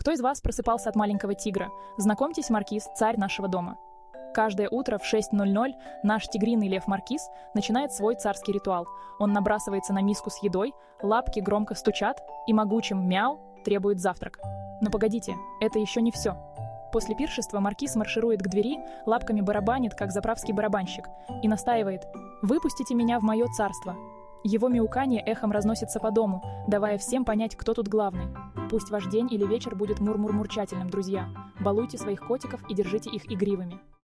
Кто из вас просыпался от маленького тигра? Знакомьтесь, Маркиз, царь нашего дома. Каждое утро в 6:00 наш тигриный лев Маркиз начинает свой царский ритуал. Он набрасывается на миску с едой, лапки громко стучат и могучим мяу требует завтрак. Но погодите, это еще не все. После пиршества Маркиз марширует к двери, лапками барабанит, как заправский барабанщик, и настаивает: «Выпустите меня в мое царство». Его мяуканье эхом разносится по дому, давая всем понять, кто тут главный. Пусть ваш день или вечер будет мур-мур-мурчательным, друзья. Балуйте своих котиков и держите их игривыми.